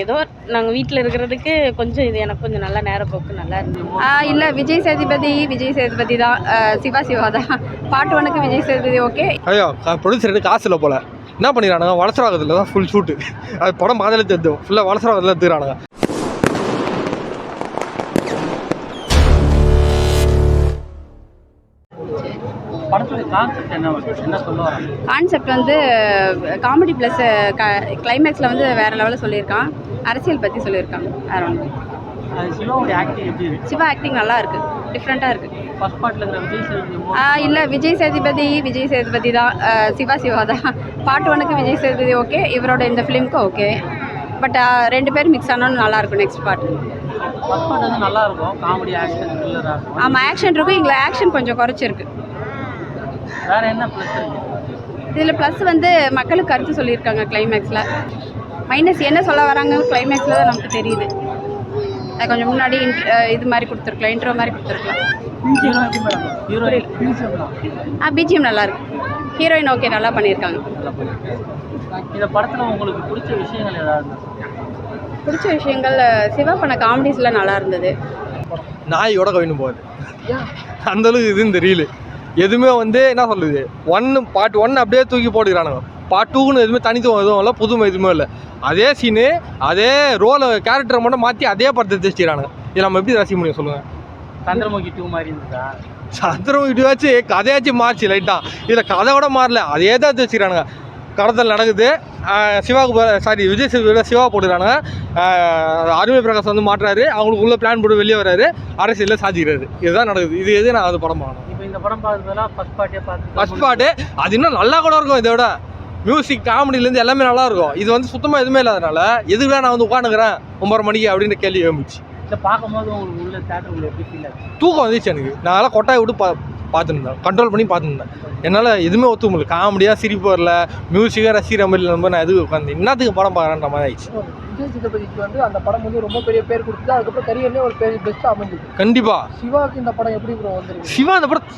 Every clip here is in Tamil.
ஏதோ நாங்கள் வீட்டில் இருக்கிறதுக்கு கொஞ்சம் இது எனக்கு கொஞ்சம் நல்லா நேரப்போக்கு நல்லா இருந்தது. இல்லை விஜய் சேதுபதி தான். சிவா தான். பார்ட் 1க்கு விஜய் சேதுபதி ஓகே. ஐயோ ப்ரொடியூசருக்கு காசு இல்லை போல் என்ன பண்ணிடுறானுங்க, வளசராகத்தில் தான் ஃபுல் ஷூட்டு. அது படம் மாதிரிலே தெரிஞ்சோம், ஃபுல்லாக வளசராகத்தில் எடுத்துக்கிறானுங்க. கான்செப்ட் வந்து காமெடி ப்ளஸ் கிளைமேக்ஸில் வந்து வேறு லெவலில் சொல்லியிருக்கான். அரசியல் பற்றி சொல்லியிருக்காங்க. வேறு ஒன்று. சிவா ஆக்டிங் நல்லா இருக்கு, டிஃப்ரெண்ட்டாக இருக்கு. இல்லை விஜய் சேதுபதி தான். சிவா தான். பார்ட் 1க்கு விஜய் சேதுபதி ஓகே. இவரோட இந்த ஃபிலிமுக்கு ஓகே. பட் 2 பேர் மிக்ஸ் ஆனாலும் நல்லாயிருக்கும் நெக்ஸ்ட் பார்ட். நல்லா இருக்கும், காமெடி ஆக்ஷன். ஆமாம் ஆக்ஷன் இருக்கும். இங்கே ஆக்ஷன் கொஞ்சம் குறைச்சிருக்கு. வேறு என்ன ப்ளஸ் இதில் ப்ளஸ் வந்து மக்களுக்கு கருத்து சொல்லியிருக்காங்க கிளைமேக்ஸில். மைனஸ் என்ன சொல்ல வராங்க கிளைமேக்ஸில் தான் நமக்கு தெரியுது. அது கொஞ்சம் முன்னாடி இது மாதிரி கொடுத்துருக்கலாம், இன்ட்ரோ மாதிரி கொடுத்துருக்கலாம். பிஜிஎம் நல்லாயிருக்கு. ஹீரோயின் ஓகே, நல்லா பண்ணியிருக்காங்க. இந்த படத்தில் உங்களுக்கு பிடிச்ச விஷயங்கள் ஏதாவது? பிடிச்ச விஷயங்கள் சிவா பண்ண காமெடிஸில் நல்லா இருந்தது. நாயோட கவின்னு போகுது அந்தளவுக்கு இதுன்னு தெரியல. எதுவுமே வந்து என்ன சொல்லுது, பார்ட் 1 அப்படியே தூக்கி போட்டுக்கிறானுங்க. பார்ட் 2ன்னு எதுவுமே தனித்துவம் எதுவும் இல்லை, புதுமை எதுவுமே இல்லை. அதே சீனு அதே ரோலை கேரக்டரை மட்டும் மாற்றி அதே படத்தை தெரிச்சிக்கிறானுங்க. இதை நம்ம எப்படி ரசிக்க முடியும் சொல்லுங்கள்? சந்திரமுகி 2 மாதிரி இருந்ததா? சந்திரமுகி 2 ஆச்சு, கதையாச்சும் மாறிச்சு லைட்டாக. இதில் கதை கூட மாறல, அதே தான் தெரிச்சிக்கிறானுங்க. கடத்தல் நடக்குது, விஜய் சேதுபதியோட சிவா போட்டுக்கிறானுங்க. அருமை பிரகாஷ் வந்து மாட்டுறாரு, அவங்களுக்கு உள்ள பிளான் போட்டு வெளியே வர்றாரு, அரசியலில் சாதிக்கிறாரு. இதுதான் நடக்குது. இது எது நான் அது படம் பார்க்கணும். இப்போ இந்த படம் பார்த்ததுலாம் ஃபர்ஸ்ட் பார்ட்டு அது இன்னும் நல்லா கூட இருக்கும். இதோட மியூசிக் காமெடியிலேருந்து எல்லாமே நல்லா இருக்கும். இது வந்து சுத்தமாக எதுவுமே இல்லாதனால எதுக்குலாம் நான் வந்து உட்காந்துக்கிறேன் 9:30 மணிக்கு அப்படின்னு கேள்வி எழுந்துச்சு. இதை பார்க்கும்போது உங்களுக்கு உள்ள தேட்டருக்குள்ள எப்படி ஃபீல் ஆகுது? தூக்கம் வந்துச்சு எனக்கு. நான் எல்லாம் கொட்டாய் விட்டு பார்த்துருந்தேன், கண்ட்ரோல் பண்ணி பார்த்துருந்தேன். என்னால் எதுவுமே ஒத்து முடியல. காமெடியாக சிரிப்பு வரல, மியூசிக்காக ரசிக்கிற மாதிரி இல்லாம நான் எதுவும் உட்காந்து என்னத்துக்கு படம் பார்க்குறேன்ற மாதிரி ஆயிடுச்சு. விஜய் சேதுபதிக்கு வந்து அந்த படம் வந்து ரொம்ப பெரிய பேர் கொடுத்துட்டு அதுக்கப்புறம் கரியர்லேயே ஒரு பெரிய பெஸ்ட்டாக அமைஞ்சிது. கண்டிப்பாக சிவாவுக்கு இந்த படம் எப்படி வந்துருக்கு? சிவா அந்த படம்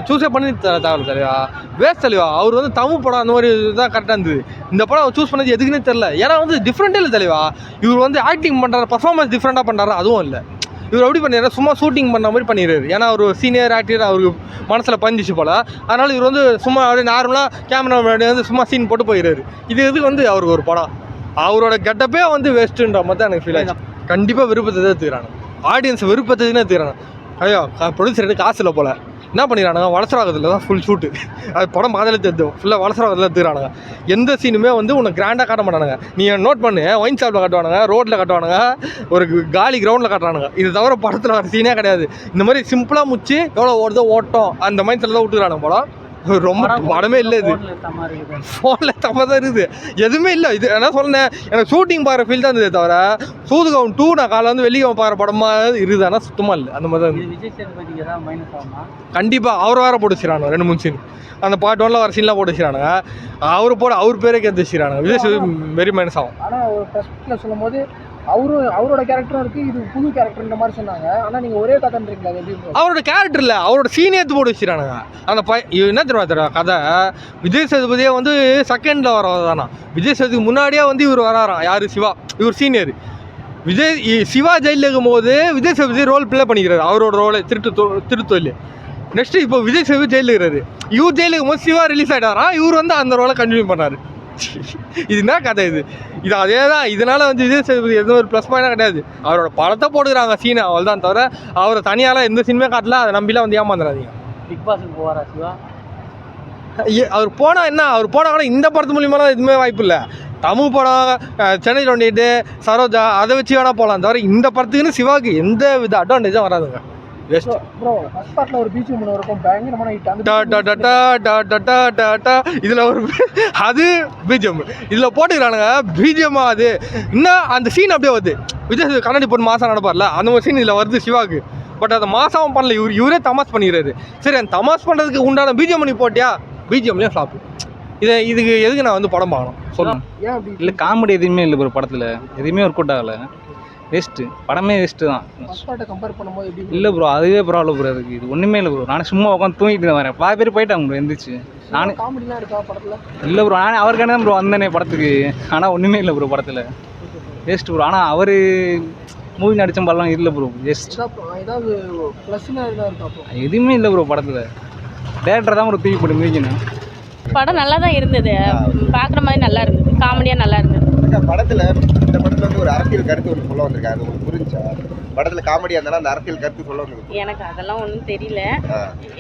சூஸே பண்ணி தகவல் தலைவா, வேஸ்ட் தலைவா. அவர் வந்து தமிழ் படம் அந்த மாதிரி தான் கரெக்டாக இருந்தது. இந்த படம் சூஸ் பண்ணது எதுக்குன்னே தெரில. ஏன்னா வந்து டிஃப்ரெண்ட்டே இல்லை தலைவா. இவர் வந்து ஆக்டிங் பண்ணுறாரு, பர்ஃபார்மன்ஸ் டிஃப்ரெண்ட்டாக பண்ணுறாரு, அதுவும் இல்லை. இவர் எப்படி பண்ணிடுறாரு, சும்மா ஷூட்டிங் பண்ண மாதிரி பண்ணிடுறாரு. ஏன்னா ஒரு சீனியர் ஆக்டர் அவருக்கு மனசில் பதிஞ்சிச்சு போல். அதனால் இவர் வந்து சும்மா அப்படியே நார்மலாக கேமரா முன்னாடி வந்து சும்மா சீன் போட்டு போயிடுறாரு. இது வந்து அவருக்கு ஒரு படம், அவரோட கெட்டப்பே வந்து வேஸ்ட்டுன்ற மாதிரி தான் எனக்கு ஃபீல் ஆச்சு. கண்டிப்பாக விருப்பத்தை தான் எடுத்துக்கிறாங்க, ஆடியன்ஸ் விருப்பத்தை தான் எடுத்துக்கிறாங்க. ஐயோ ப்ரொடியூசருக்கு காசு இல்லை போல் என்ன பண்ணிடுறானுங்க, வளசராகத்தில் தான் ஃபுல் ஷூட்டு. அது படம் மாதிரிலே தெரிஞ்சோம், ஃபுல்லாக வளசராகத்தில் எடுத்துக்கிறானுங்க. எந்த சீனுமே வந்து உனக்கு கிராண்டாக காட்ட மாட்டானுங்க. நீ நோட் பண்ணு, ஒயின் ஷாப்பில் காட்டுவானுங்க, ரோட்டில் காட்டுவானுங்க, ஒரு காலி கிரவுண்டில் காட்டுறானுங்க. இது தவிர படத்தில் வர சீனே கிடையாது. இந்த மாதிரி சிம்பிளாக முடிச்சு எவ்வளோ ஓடுதோ ஓட்டம் அந்த மைண்ட் செட்டில் தான் விட்டுக்கிறானுங்க படம். ரொம்ப படமே இல்லை. இது ஃபோனில் தப்பா தான் இருக்குது, எதுவுமே இல்லை. இது என்ன சொன்னேன், எனக்கு ஷூட்டிங் பார்க்குற ஃபீல் தான் இருந்தது தவிர சூதுகவுன் 2 நான் காலை வந்து வெள்ளிக்கிழமை பார்க்குற படமாக இருக்குது. ஆனால் சுத்தமாக இல்லை. அந்த மாதிரி தான் இருக்குது. கண்டிப்பாக அவர் வேறு போட்டு வச்சுறானு 2-3 சீன். அந்த பார்ட் 1ல் வர சீன்லாம் போட்டு வச்சுறானுங்க. அவர் பேரே கேட்டு வச்சுறானுங்க. விஜய் சேதுபதி வெரி மைனஸ் ஆகும். ஆனால் ஒரு ப்ரெஸ்ல சொல்லும் போது அவரோட கேரக்டரும் இருக்குது, இது புது கேரக்டர் மாதிரி சொன்னாங்க. ஆனால் நீங்கள் ஒரே கதைன்றீங்களா? எப்படி அவரோட கேரக்டர் இல்லை, அவரோட சீனே எடுத்து போட்டு வச்சுறானுங்க. அந்த என்ன தெரியுமா கதை, விஜய் சேதுபதியே வந்து செகண்டில் வரதானா. விஜய் சேதுக்கு முன்னாடியே வந்து இவர் வராராம். யார்? சிவா. இவர் சீனியர். சிவா ஜெயிலில் இருக்கும்போது விஜய் சேதுபதி ரோல் ப்ளே பண்ணிக்கிறாரு, அவரோட ரோலை திருத்தொழில். நெக்ஸ்ட்டு இப்போ விஜய் சேதுபதி ஜெயிலில் இருக்கிறாரு. இவர் ஜெயிலுக்கு இருக்கும்போது சிவா ரிலீஸ் ஆகிட்டாராம், இவர் வந்து அந்த ரோலை கண்டினியூ பண்ணார். இது என்ன கதை இது அதே தான். இதனால் வந்து விஜய் சேதுபதி எதுவும் ஒரு ப்ளஸ் பாயிண்டாக கிடையாது. அவரோட படத்தை போட்டுக்கிறாங்க சீனை, அவள் தான் தவிர அவரை தனியால் எந்த சீனுமே காட்டல. அதை நம்பிலாம் வந்து ஏமாந்துடாதீங்க. பிக் பாஸுக்கு போவாரா சிவா? அவர் போனால் என்ன, அவர் போனால் கூட இந்த படத்து மூலியமாக எதுவுமே வாய்ப்பு இல்லை. தமிழ் படம், சென்னை 28, சரோஜா, அதை வச்சு வேணால் போகலாம் தவிர இந்த படத்துக்குன்னு சிவாவுக்கு எந்த வித அட்வான்டேஜும் வராதுங்க. இதுல ஒரு அது பிஜிஎம் இதுல போட்டுக்கிறானுங்க. பிஜிஎம் அது இன்னும் அந்த சீன் அப்படியே வருது. விஜய் கண்ணாடி போட்டு மாசம் நடப்பார்ல, அந்த ஒரு சீன் இதுல வருது சிவாக்கு. பட் அதை மாசம் பண்ணல, இவரே தமாஸ் பண்ணிக்கிறாரு. சரி, அந்த தமாஸ் பண்றதுக்கு உண்டான பிஜிஎம் பண்ணி போட்டியா, பிஜிஎம்லேயும் ஃப்ளாப். இதுக்கு எதுக்கு நான் வந்து படம் பார்க்கணும் சொல்லணும்? இல்லை காமெடி எதுவுமே இல்லை ப்ரோ, படத்தில் எதுவுமே ஒர்க் அவுட் ஆகலை. வேஸ்ட்டு, படமே வேஸ்ட்டு தான். கம்பேர் பண்ணும்போது இல்லை ப்ரோ, அதுவே ப்ராப்ளம் ப்ரோ. அதுக்கு இது ஒன்றுமே இல்லை ப்ரோ. நானும் சும்மா உட்காந்து தூங்கிட்டு வரேன். பாதி பேர் போயிட்டாங்க ப்ரோ எந்திரிச்சு. நானும் காமெடிலாம் இருக்கா படத்தில்? இல்லை ப்ரோ, நானே அவருக்கான தான் ப்ரோ வந்தேனே படத்துக்கு. ஆனால் ஒன்றுமே இல்லை ப்ரோ படத்தில். Waste bro. ஆனால் அவர் மூவி நடித்த படம் இல்லை ப்ரோ, வேஸ்ட். ஏதாவது ப்ளஸ்னா எதாவது இருக்கா அப்போ? எதுவுமே இல்லை ப்ரோ படத்தில். டேரக்டர் தான் ஒரு தூக்கி போட்டு மிதிக்கணும். படம் நல்லா தான் இருந்தது, பார்க்குற மாதிரி நல்லா இருந்தது, காமெடியாக நல்லா இருந்தது. இந்த படத்தில் வந்து ஒரு அரசியல் கருத்து ஒன்று சொல்ல வந்திருக்காரு, அது உங்களுக்கு புரிஞ்சா? படத்தில் காமெடியாக இருந்தாலும் அந்த அரசியல் கருத்து சொல்ல வந்திருக்கு. எனக்கு அதெல்லாம் ஒன்றும் தெரியல.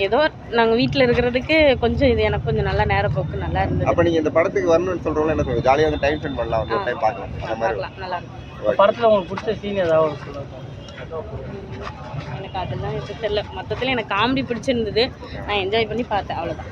ஏதோ நாங்கள் வீட்டில் இருக்கிறதுக்கு கொஞ்சம் இது எனக்கு கொஞ்சம் நல்லா நேரப்போக்கு நல்லா இருந்தது. அப்போ நீங்கள் இந்த படத்துக்கு வரணும்னு சொல்கிறவங்க என்ன சொல்லுங்கள், ஜாலியாக வந்து டைம் ஸ்பெண்ட் பண்ணலாம், வந்து ஒரு டைம் பார்க்கலாம், அந்த மாதிரி பார்க்கலாம், நல்லா இருக்கும். படத்தில் உங்களுக்கு பிடிச்ச சீன் ஏதாவது சொல்லுங்கள். எனக்கு அதெல்லாம் எனக்கு தெரியல. மொத்தத்தில் எனக்கு காமெடி பிடிச்சிருந்தது, நான் என்ஜாய் பண்ணி பார்த்தேன், அவ்வளோதான்.